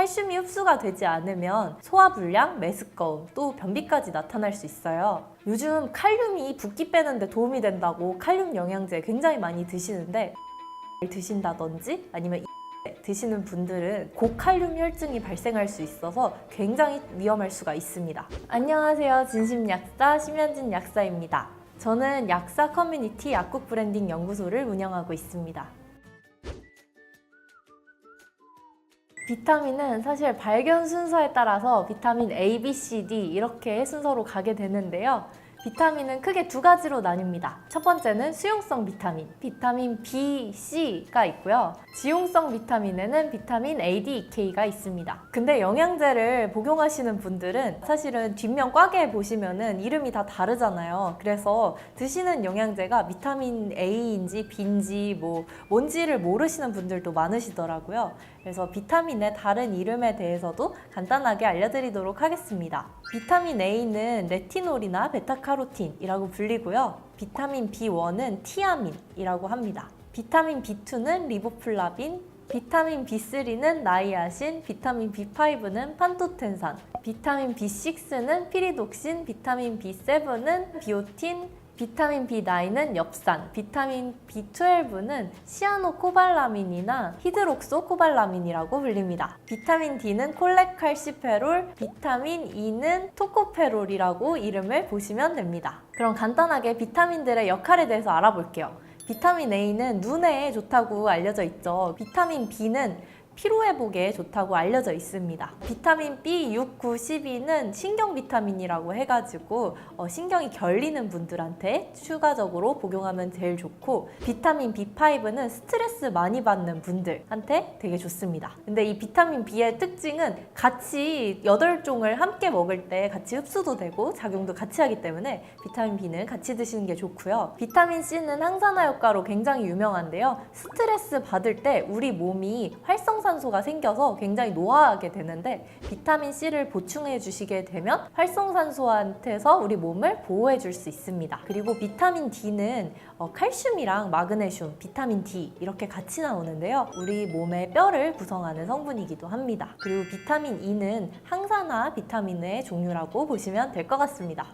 칼슘이 흡수가 되지 않으면 소화불량, 메스꺼움, 또 변비까지 나타날 수 있어요. 요즘 칼륨이 붓기 빼는데 도움이 된다고 칼륨 영양제 굉장히 많이 드시는데 드신다든지 아니면 드시는 분들은 고칼륨 혈증이 발생할 수 있어서 굉장히 위험할 수가 있습니다. 안녕하세요. 진심약사 심현진 약사입니다. 저는 약사 커뮤니티 약국 브랜딩 연구소를 운영하고 있습니다. 비타민은 사실 발견 순서에 따라서 비타민 A, B, C, D 이렇게 순서로 가게 되는데요. 비타민은 크게 두 가지로 나뉩니다. 첫 번째는 수용성 비타민, 비타민 B, C가 있고요. 지용성 비타민에는 비타민 A, D, E, K가 있습니다. 근데 영양제를 복용하시는 분들은 사실은 뒷면 꽉에 보시면은 이름이 다 다르잖아요. 그래서 드시는 영양제가 비타민 A인지 B인지 뭔지를 모르시는 분들도 많으시더라고요. 그래서 비타민의 다른 이름에 대해서도 간단하게 알려드리도록 하겠습니다. 비타민 A는 레티놀이나 베타카로틴이라고 불리고요. 비타민 B1은 티아민이라고 합니다. 비타민 B2는 리보플라빈, 비타민 B3는 나이아신, 비타민 B5는 판토텐산, 비타민 B6는 피리독신, 비타민 B7은 비오틴, 비타민 B9은 엽산, 비타민 B12는 시아노코발라민이나 히드록소코발라민이라고 불립니다. 비타민 D는 콜레칼시페롤, 비타민 E는 토코페롤이라고 이름을 보시면 됩니다. 그럼 간단하게 비타민들의 역할에 대해서 알아볼게요. 비타민 A는 눈에 좋다고 알려져 있죠. 비타민 B는 피로회복에 좋다고 알려져 있습니다. 비타민 B, 6, 9, 12는 신경 비타민이라고 해가지고 신경이 결리는 분들한테 추가적으로 복용하면 제일 좋고, 비타민 B5는 스트레스 많이 받는 분들한테 되게 좋습니다. 근데 이 비타민 B의 특징은 같이 8종을 함께 먹을 때 같이 흡수도 되고 작용도 같이 하기 때문에 비타민 B는 같이 드시는 게 좋고요. 비타민 C는 항산화 효과로 굉장히 유명한데요. 스트레스 받을 때 우리 몸이 활성산소가 생겨서 굉장히 노화하게 되는데, 비타민 C를 보충해 주시게 되면 활성산소한테서 우리 몸을 보호해 줄 수 있습니다. 그리고 비타민 D는 칼슘이랑 마그네슘, 비타민 D 이렇게 같이 나오는데요. 우리 몸의 뼈를 구성하는 성분이기도 합니다. 그리고 비타민 E는 항산화 비타민의 종류라고 보시면 될 것 같습니다.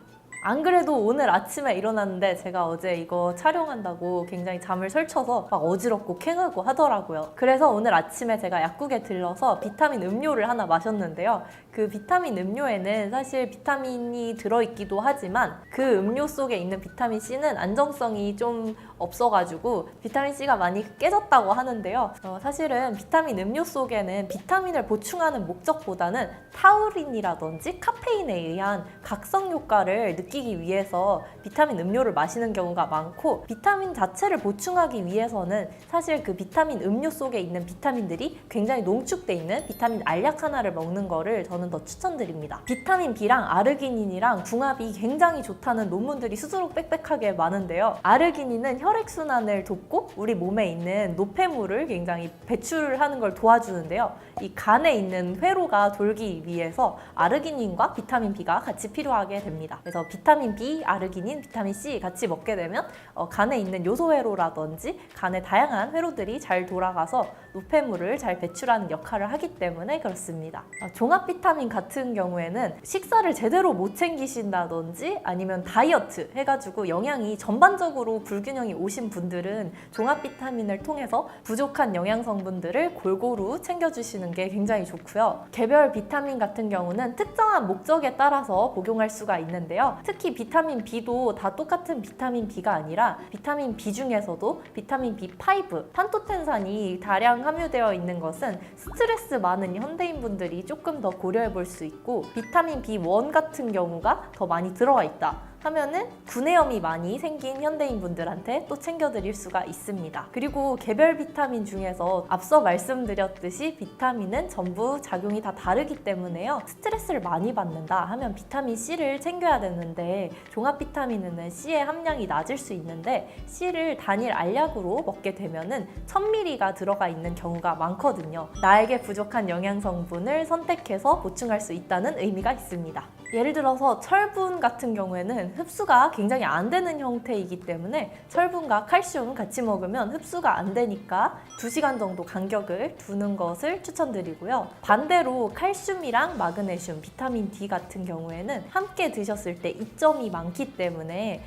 안 그래도 오늘 아침에 일어났는데 제가 어제 이거 촬영한다고 굉장히 잠을 설쳐서 막 어지럽고 캥하고 하더라고요. 그래서 오늘 아침에 제가 약국에 들러서 비타민 음료를 하나 마셨는데요. 그 비타민 음료에는 사실 비타민이 들어있기도 하지만 그 음료 속에 있는 비타민 C는 안정성이 좀 없어가지고 비타민 C가 많이 깨졌다고 하는데요. 사실은 비타민 음료 속에는 비타민을 보충하는 목적보다는 타우린이라든지 카페인에 의한 각성 효과를 느끼기 위해서 비타민 음료를 마시는 경우가 많고, 비타민 자체를 보충하기 위해서는 사실 그 비타민 음료 속에 있는 비타민들이 굉장히 농축돼 있는 비타민 알약 하나를 먹는 거를 저는 더 추천드립니다. 비타민 B랑 아르기닌이랑 궁합이 굉장히 좋다는 논문들이 수두룩 빽빽하게 많은데요. 아르기닌은 혈액순환을 돕고 우리 몸에 있는 노폐물을 굉장히 배출하는 걸 도와주는데요. 이 간에 있는 회로가 돌기 위해서 아르기닌과 비타민 B가 같이 필요하게 됩니다. 그래서 비타민 B, 아르기닌, 비타민 C 같이 먹게 되면 간에 있는 요소회로라든지 간의 다양한 회로들이 잘 돌아가서 노폐물을 잘 배출하는 역할을 하기 때문에 그렇습니다. 종합 비타민 같은 경우에는 식사를 제대로 못 챙기신다든지 아니면 다이어트 해가지고 영양이 전반적으로 불균형이 오신 분들은 종합 비타민을 통해서 부족한 영양 성분들을 골고루 챙겨주시는 게 굉장히 좋고요. 개별 비타민 같은 경우는 특정한 목적에 따라서 복용할 수가 있는데요. 특히 비타민 B도 다 똑같은 비타민 B가 아니라 비타민 B 중에서도 비타민 B5, 판토텐산이 다량 함유되어 있는 것은 스트레스 많은 현대인분들이 조금 더 고려해 볼 수 있고, 비타민 B1 같은 경우가 더 많이 들어가 있다 하면은 구내염이 많이 생긴 현대인분들한테 또 챙겨드릴 수가 있습니다. 그리고 개별 비타민 중에서 앞서 말씀드렸듯이 비타민은 전부 작용이 다 다르기 때문에요. 스트레스를 많이 받는다 하면 비타민 C를 챙겨야 되는데, 종합 비타민은 C의 함량이 낮을 수 있는데 C를 단일 알약으로 먹게 되면은 1000mg가 들어가 있는 경우가 많거든요. 나에게 부족한 영양 성분을 선택해서 보충할 수 있다는 의미가 있습니다. 예를 들어서 철분 같은 경우에는 흡수가 굉장히 안 되는 형태이기 때문에 철분과 칼슘 같이 먹으면 흡수가 안 되니까 2시간 정도 간격을 두는 것을 추천드리고요. 반대로 칼슘이랑 마그네슘, 비타민 D 같은 경우에는 함께 드셨을 때 이점이 많기 때문에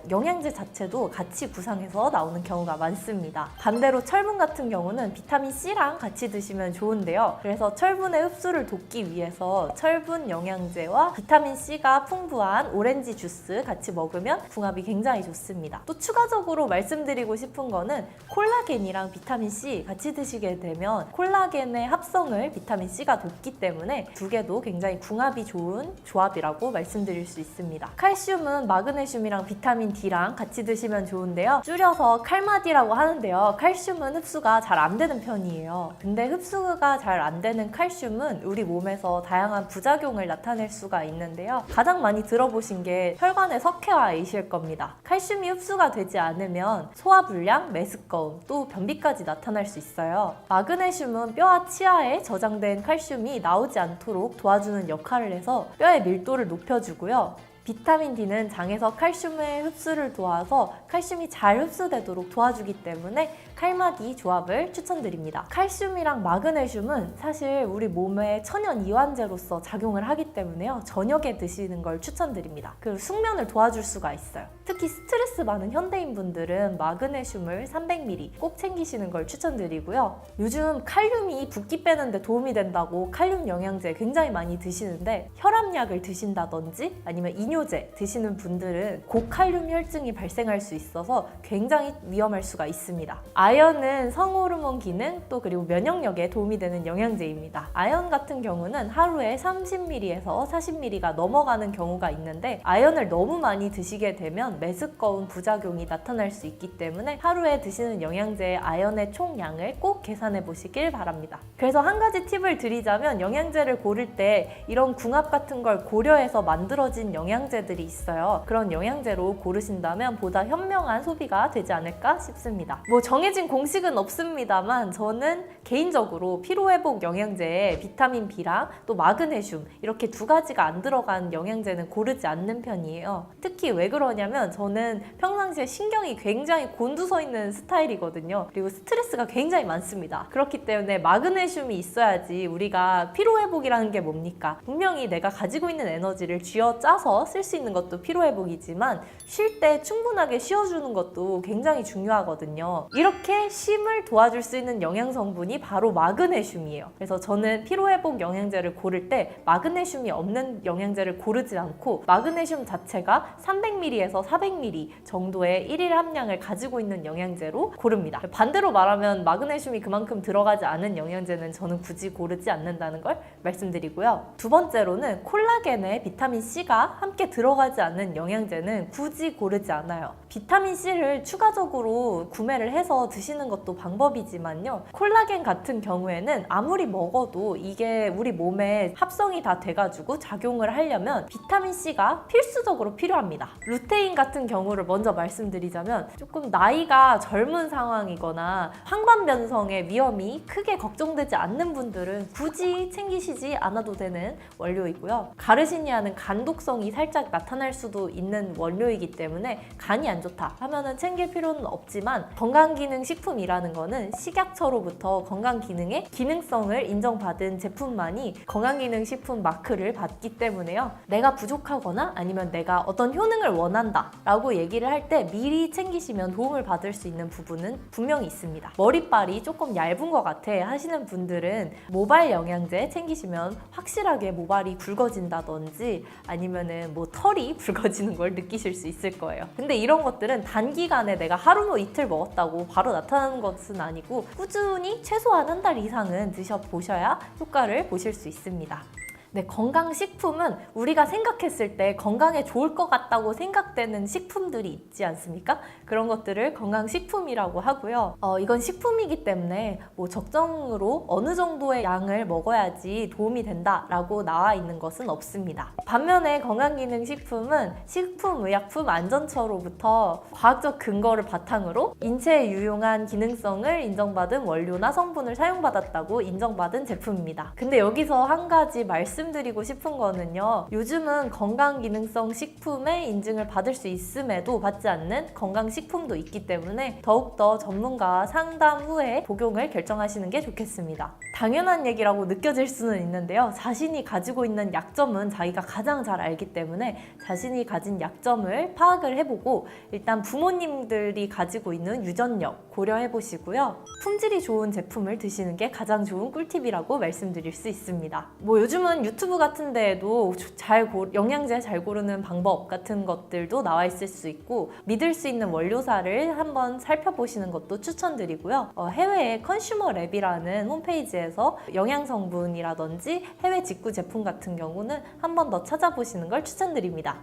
영양제 자체도 같이 구성해서 나오는 경우가 많습니다. 반대로 철분 같은 경우는 비타민 C랑 같이 드시면 좋은데요. 그래서 철분의 흡수를 돕기 위해서 철분 영양제와 비타민 C가 풍부한 오렌지 주스 같이 먹으면 궁합이 굉장히 좋습니다. 또 추가적으로 말씀드리고 싶은 거는 콜라겐이랑 비타민 C 같이 드시게 되면 콜라겐의 합성을 비타민 C가 돕기 때문에 두 개도 굉장히 궁합이 좋은 조합이라고 말씀드릴 수 있습니다. 칼슘은 마그네슘이랑 비타민 D랑 같이 드시면 좋은데요. 줄여서 칼마디라고 하는데요. 칼슘은 흡수가 잘 안 되는 편이에요. 근데 흡수가 잘 안 되는 칼슘은 우리 몸에서 다양한 부작용을 나타낼 수가 있는데요. 가장 많이 들어보신 게 혈관의 석회화이실 겁니다. 칼슘이 흡수가 되지 않으면 소화불량, 메스꺼움, 또 변비까지 나타날 수 있어요. 마그네슘은 뼈와 치아에 저장된 칼슘이 나오지 않도록 도와주는 역할을 해서 뼈의 밀도를 높여주고요. 비타민 D는 장에서 칼슘의 흡수를 도와서 칼슘이 잘 흡수되도록 도와주기 때문에 칼마디 조합을 추천드립니다. 칼슘이랑 마그네슘은 사실 우리 몸의 천연 이완제로서 작용을 하기 때문에요. 저녁에 드시는 걸 추천드립니다. 그리고 숙면을 도와줄 수가 있어요. 특히 스트레스 많은 현대인분들은 마그네슘을 300ml 꼭 챙기시는 걸 추천드리고요. 요즘 칼륨이 붓기 빼는데 도움이 된다고 칼륨 영양제 굉장히 많이 드시는데 혈압약을 드신다든지 아니면 이뇨제 드시는 분들은 고칼륨 혈증이 발생할 수 있어서 굉장히 위험할 수가 있습니다. 아연은 성호르몬 기능 또 그리고 면역력에 도움이 되는 영양제입니다. 아연 같은 경우는 하루에 30ml에서 40ml가 넘어가는 경우가 있는데 아연을 너무 많이 드시게 되면 메스꺼운 부작용이 나타날 수 있기 때문에 하루에 드시는 영양제의 아연의 총량을 꼭 계산해 보시길 바랍니다. 그래서 한 가지 팁을 드리자면 영양제를 고를 때 이런 궁합 같은 걸 고려해서 만들어진 영양제들이 있어요. 그런 영양제로 고르신다면 보다 현명한 소비가 되지 않을까 싶습니다. 뭐 정해진 공식은 없습니다만 저는 개인적으로 피로회복 영양제에 비타민 B랑 또 마그네슘 이렇게 두 가지가 안 들어간 영양제는 고르지 않는 편이에요. 특히 왜 그러냐면 저는 평상시에 신경이 굉장히 곤두서 있는 스타일이거든요. 그리고 스트레스가 굉장히 많습니다. 그렇기 때문에 마그네슘이 있어야지 우리가 피로회복이라는 게 뭡니까? 분명히 내가 가지고 있는 에너지를 쥐어짜서 쓸 수 있는 것도 피로회복이지만 쉴 때 충분하게 쉬어주는 것도 굉장히 중요하거든요. 이렇게 쉼을 도와줄 수 있는 영양 성분이 바로 마그네슘이에요. 그래서 저는 피로회복 영양제를 고를 때 마그네슘이 없는 영양제를 고르지 않고 마그네슘 자체가 300ml에서 400ml 정도의 1일 함량을 가지고 있는 영양제로 고릅니다. 반대로 말하면 마그네슘이 그만큼 들어가지 않은 영양제는 저는 굳이 고르지 않는다는 걸 말씀드리고요. 두 번째로는 콜라겐에 비타민 C가 함께 들어가지 않는 영양제는 굳이 고르지 않아요. 비타민 C를 추가적으로 구매를 해서 드시는 것도 방법이지만요. 콜라겐 같은 경우에는 아무리 먹어도 이게 우리 몸에 합성이 다 돼가지고 작용을 하려면 비타민 C가 필수적으로 필요합니다. 루테인 같은 경우를 먼저 말씀드리자면 조금 나이가 젊은 상황이거나 황반변성의 위험이 크게 걱정되지 않는 분들은 굳이 챙기시지 않아도 되는 원료이고요. 가르시니아는 간독성이 살짝 나타날 수도 있는 원료이기 때문에 간이 안 좋다 하면은 챙길 필요는 없지만 건강기능식품이라는 거는 식약처로부터 건강기능의 기능성을 인정받은 제품만이 건강기능식품 마크를 받기 때문에요. 내가 부족하거나 아니면 내가 어떤 효능을 원한다 라고 얘기를 할 때 미리 챙기시면 도움을 받을 수 있는 부분은 분명히 있습니다. 머리빨이 조금 얇은 것 같아 하시는 분들은 모발 영양제 챙기시면 확실하게 모발이 굵어진다든지 아니면은 뭐 털이 굵어지는 걸 느끼실 수 있을 거예요. 근데 이런 것들은 단기간에 내가 하루 뭐 이틀 먹었다고 바로 나타나는 것은 아니고 꾸준히 최소한 한 달 이상은 드셔보셔야 효과를 보실 수 있습니다. 네, 건강식품은 우리가 생각했을 때 건강에 좋을 것 같다고 생각되는 식품들이 있지 않습니까? 그런 것들을 건강식품이라고 하고요. 이건 식품이기 때문에 뭐 적정으로 어느 정도의 양을 먹어야지 도움이 된다라고 나와 있는 것은 없습니다. 반면에 건강기능식품은 식품의약품안전처로부터 과학적 근거를 바탕으로 인체에 유용한 기능성을 인정받은 원료나 성분을 사용받았다고 인정받은 제품입니다. 근데 여기서 한 가지 말씀 말씀드리고 싶은 거는요. 요즘은 건강기능성 식품의 인증을 받을 수 있음에도 받지 않는 건강식품도 있기 때문에 더욱더 전문가와 상담 후에 복용을 결정하시는 게 좋겠습니다. 당연한 얘기라고 느껴질 수는 있는데요. 자신이 가지고 있는 약점은 자기가 가장 잘 알기 때문에 자신이 가진 약점을 파악을 해보고 일단 부모님들이 가지고 있는 유전력 고려해 보시고요. 품질이 좋은 제품을 드시는 게 가장 좋은 꿀팁이라고 말씀드릴 수 있습니다. 뭐 요즘은 유튜브 같은 데에도 영양제 잘 고르는 방법 같은 것들도 나와 있을 수 있고 믿을 수 있는 원료사를 한번 살펴보시는 것도 추천드리고요. 해외의 컨슈머랩이라는 홈페이지에서 영양성분이라든지 해외 직구 제품 같은 경우는 한 번 더 찾아보시는 걸 추천드립니다.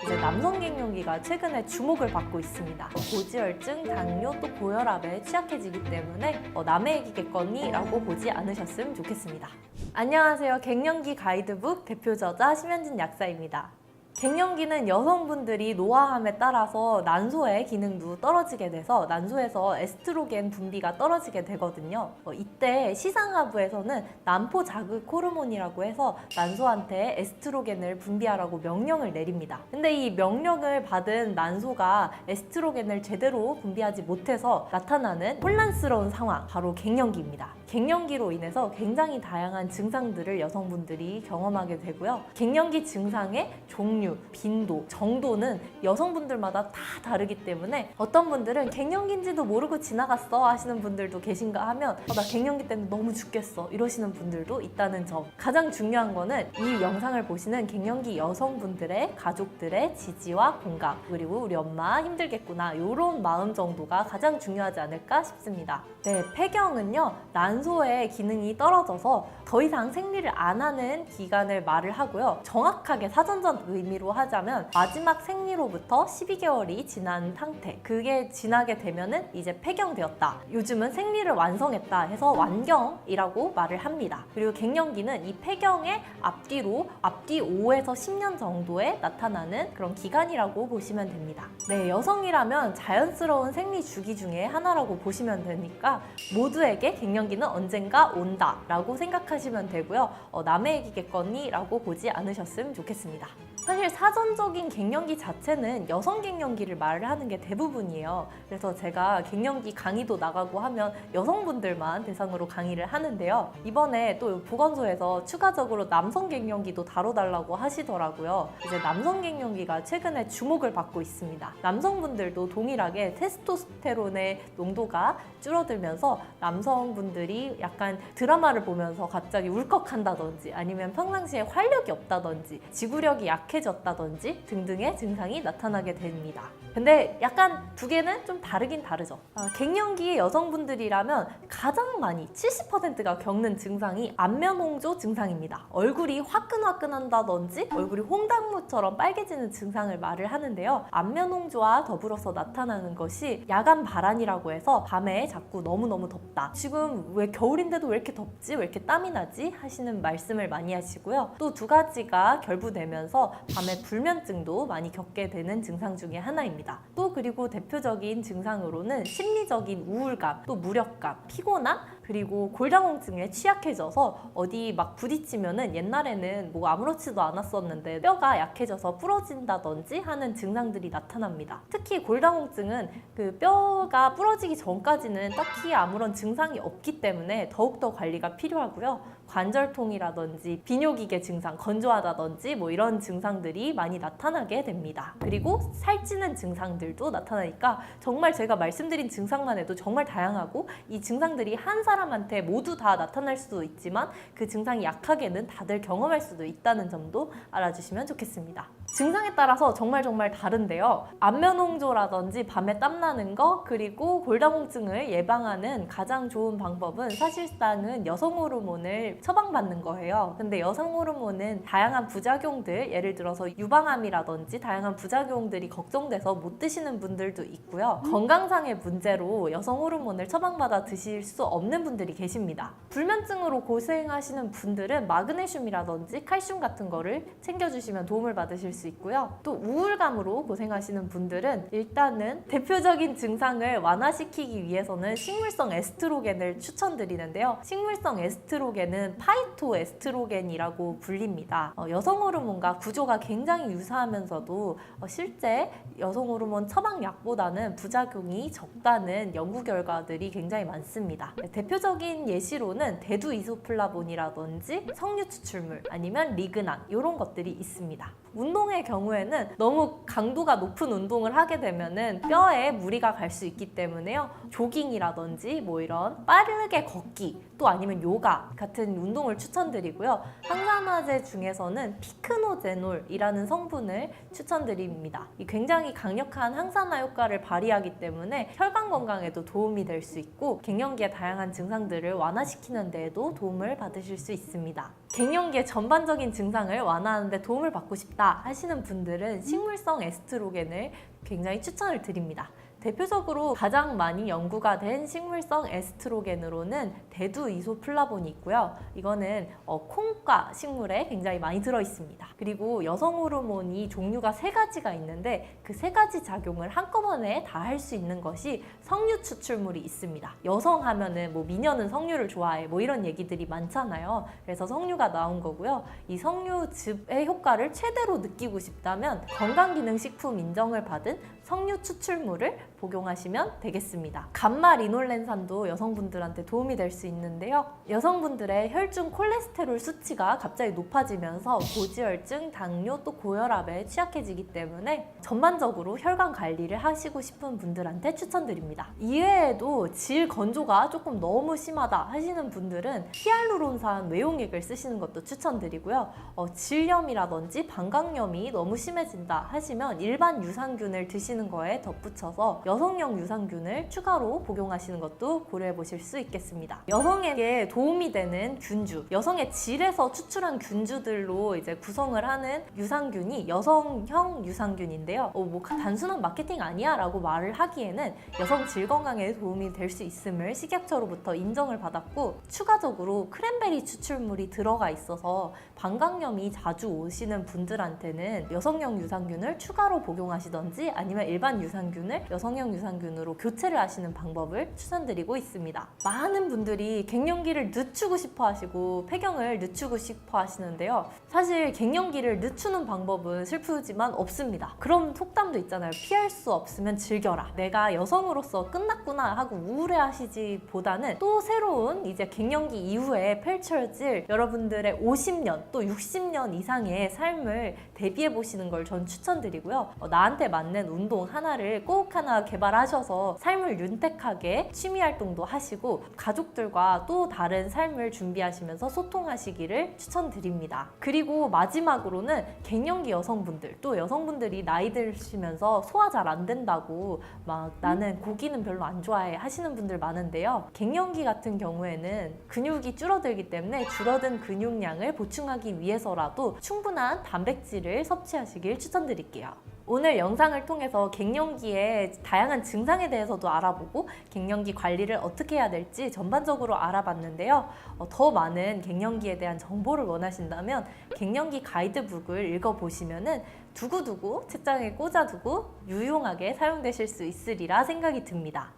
이제 남성 갱년기가 최근에 주목을 받고 있습니다. 고지혈증, 당뇨, 또 고혈압에 취약해지기 때문에 남의 얘기겠거니 라고 보지 않으셨으면 좋겠습니다. 안녕하세요. 갱년기 가이드북 대표 저자 심현진 약사입니다. 갱년기는 여성분들이 노화함에 따라서 난소의 기능도 떨어지게 돼서 난소에서 에스트로겐 분비가 떨어지게 되거든요. 이때 시상하부에서는 난포 자극 호르몬이라고 해서 난소한테 에스트로겐을 분비하라고 명령을 내립니다. 근데 이 명령을 받은 난소가 에스트로겐을 제대로 분비하지 못해서 나타나는 혼란스러운 상황, 바로 갱년기입니다. 갱년기로 인해서 굉장히 다양한 증상들을 여성분들이 경험하게 되고요. 갱년기 증상의 종류, 빈도, 정도는 여성분들마다 다 다르기 때문에 어떤 분들은 갱년기인지도 모르고 지나갔어 하시는 분들도 계신가 하면 나 갱년기 때문에 너무 죽겠어 이러시는 분들도 있다는 점. 가장 중요한 거는 이 영상을 보시는 갱년기 여성분들의 가족들의 지지와 공감, 그리고 우리 엄마 힘들겠구나 이런 마음 정도가 가장 중요하지 않을까 싶습니다. 네, 폐경은요, 난소의 기능이 떨어져서 더 이상 생리를 안 하는 기간을 말을 하고요. 정확하게 사전적 의미로 하자면 마지막 생리로부터 12개월이 지난 상태, 그게 지나게 되면은 이제 폐경되었다. 요즘은 생리를 완성했다 해서 완경이라고 말을 합니다. 그리고 갱년기는 이 폐경의 앞뒤 5에서 10년 정도에 나타나는 그런 기간이라고 보시면 됩니다. 네, 여성이라면 자연스러운 생리 주기 중에 하나라고 보시면 되니까 모두에게 갱년기는 언젠가 온다 라고 생각하시면 되고요. 남의 얘기겠거니 라고 보지 않으셨으면 좋겠습니다. 사실 사전적인 갱년기 자체는 여성 갱년기를 말을 하는 게 대부분이에요. 그래서 제가 갱년기 강의도 나가고 하면 여성분들만 대상으로 강의를 하는데요. 이번에 또 보건소에서 추가적으로 남성 갱년기도 다뤄달라고 하시더라고요. 이제 남성 갱년기가 최근에 주목을 받고 있습니다. 남성분들도 동일하게 테스토스테론의 농도가 줄어들면서 남성분들이 약간 드라마를 보면서 갑자기 울컥한다든지 아니면 평상시에 활력이 없다든지 지구력이 약해졌다든지 등등의 증상이 나타나게 됩니다. 근데 약간 두 개는 좀 다르긴 다르죠. 갱년기 여성분들이라면 가장 많이 70%가 겪는 증상이 안면홍조 증상입니다. 얼굴이 화끈화끈한다든지 얼굴이 홍당무처럼 빨개지는 증상을 말을 하는데요. 안면홍조와 더불어서 나타나는 것이 야간 발한이라고 해서 밤에 자꾸 너무너무 덥다. 지금 왜 겨울인데도 왜 이렇게 덥지? 왜 이렇게 땀이 나지? 하시는 말씀을 많이 하시고요. 또 두 가지가 결부되면서 밤에 불면증도 많이 겪게 되는 증상 중에 하나입니다. 또 그리고 대표적인 증상으로는 심리적인 우울감, 또 무력감, 피곤함, 그리고 골다공증에 취약해져서 어디 막 부딪히면은 옛날에는 뭐 아무렇지도 않았었는데 뼈가 약해져서 부러진다든지 하는 증상들이 나타납니다. 특히 골다공증은 그 뼈가 부러지기 전까지는 딱히 아무런 증상이 없기 때문에 더욱더 관리가 필요하고요. 관절통이라든지 비뇨기계 증상, 건조하다든지 뭐 이런 증상들이 많이 나타나게 됩니다. 그리고 살찌는 증상들도 나타나니까 정말 제가 말씀드린 증상만 해도 정말 다양하고 이 증상들이 한 사람한테 모두 다 나타날 수도 있지만 그 증상이 약하게는 다들 경험할 수도 있다는 점도 알아주시면 좋겠습니다. 증상에 따라서 정말 다른데요. 안면홍조라든지 밤에 땀나는 거, 그리고 골다공증을 예방하는 가장 좋은 방법은 사실상은 여성 호르몬을 처방받는 거예요. 근데 여성 호르몬은 다양한 부작용들, 예를 들어서 유방암이라든지 다양한 부작용들이 걱정돼서 못 드시는 분들도 있고요. 건강상의 문제로 여성 호르몬을 처방받아 드실 수 없는 분들이 계십니다. 불면증으로 고생하시는 분들은 마그네슘이라든지 칼슘 같은 거를 챙겨주시면 도움을 받으실 수 수 있고요. 또 우울감으로 고생하시는 분들은 일단은 대표적인 증상을 완화시키기 위해서는 식물성 에스트로겐을 추천드리는데요. 식물성 에스트로겐은 파이토에스트로겐이라고 불립니다. 여성 호르몬과 구조가 굉장히 유사하면서도 실제 여성 호르몬 처방약보다는 부작용이 적다는 연구 결과들이 굉장히 많습니다. 대표적인 예시로는 대두 이소플라본이라든지 석류 추출물 아니면 리그난 이런 것들이 있습니다. 운동의 경우에는 너무 강도가 높은 운동을 하게 되면은 뼈에 무리가 갈 수 있기 때문에요. 조깅이라든지 뭐 이런 빠르게 걷기 또 아니면 요가 같은 운동을 추천드리고요. 항산화제 중에서는 피크노제놀이라는 성분을 추천드립니다. 이 굉장히 강력한 항산화 효과를 발휘하기 때문에 혈관 건강에도 도움이 될 수 있고 갱년기의 다양한 증상들을 완화시키는 데에도 도움을 받으실 수 있습니다. 갱년기의 전반적인 증상을 완화하는 데 도움을 받고 싶다 하시는 분들은 식물성 에스트로겐을 굉장히 추천을 드립니다. 대표적으로 가장 많이 연구가 된 식물성 에스트로겐으로는 대두 이소플라본이 있고요. 이거는 콩과 식물에 굉장히 많이 들어있습니다. 그리고 여성 호르몬이 종류가 3가지가 있는데 그 3가지 작용을 한꺼번에 다 할 수 있는 것이 석류 추출물이 있습니다. 여성 하면은 뭐 미녀는 석류를 좋아해 뭐 이런 얘기들이 많잖아요. 그래서 석류가 나온 거고요. 이 석류즙의 효과를 최대로 느끼고 싶다면 건강기능식품 인정을 받은 석류 추출물을 복용하시면 되겠습니다. 감마 리놀렌산도 여성분들한테 도움이 될 수 있는데요. 여성분들의 혈중 콜레스테롤 수치가 갑자기 높아지면서 고지혈증, 당뇨, 또 고혈압에 취약해지기 때문에 전반적으로 혈관 관리를 하시고 싶은 분들한테 추천드립니다. 이외에도 질 건조가 조금 너무 심하다 하시는 분들은 히알루론산 외용액을 쓰시는 것도 추천드리고요. 질염이라든지 방광염이 너무 심해진다 하시면 일반 유산균을 드시는 거에 덧붙여서 여성용 유산균을 추가로 복용하시는 것도 고려해 보실 수 있겠습니다. 여성에게 도움이 되는 균주, 여성의 질에서 추출한 균주들로 이제 구성을 하는 유산균이 여성형 유산균인데요. 뭐 단순한 마케팅 아니야 라고 말을 하기에는 여성 질 건강에 도움이 될 수 있음을 식약처로부터 인정을 받았고, 추가적으로 크랜베리 추출물이 들어가 있어서 방광염이 자주 오시는 분들한테는 여성용 유산균을 추가로 복용하시던지 아니면 일반 유산균을 여성형 유산균으로 교체를 하시는 방법을 추천드리고 있습니다. 많은 분들이 갱년기를 늦추고 싶어 하시고 폐경을 늦추고 싶어 하시는데요. 사실 갱년기를 늦추는 방법은 슬프지만 없습니다. 그런 속담도 있잖아요. 피할 수 없으면 즐겨라. 내가 여성으로서 끝났구나 하고 우울해하시지 보다는 또 새로운 이제 갱년기 이후에 펼쳐질 여러분들의 50년 또 60년 이상의 삶을 대비해 보시는 걸 전 추천드리고요. 나한테 맞는 운동 하나를 꼭 하나 개발하셔서 삶을 윤택하게 취미 활동도 하시고 가족들과 또 다른 삶을 준비하시면서 소통하시기를 추천드립니다. 그리고 마지막으로는 갱년기 여성분들, 또 여성분들이 나이 드시면서 소화 잘 안 된다고 막 나는 고기는 별로 안 좋아해 하시는 분들 많은데요. 갱년기 같은 경우에는 근육이 줄어들기 때문에 줄어든 근육량을 보충하기 위해서라도 충분한 단백질을 섭취하시길 추천드릴게요. 오늘 영상을 통해서 갱년기의 다양한 증상에 대해서도 알아보고 갱년기 관리를 어떻게 해야 될지 전반적으로 알아봤는데요. 더 많은 갱년기에 대한 정보를 원하신다면 갱년기 가이드북을 읽어보시면은 두고두고 책장에 꽂아두고 유용하게 사용되실 수 있으리라 생각이 듭니다.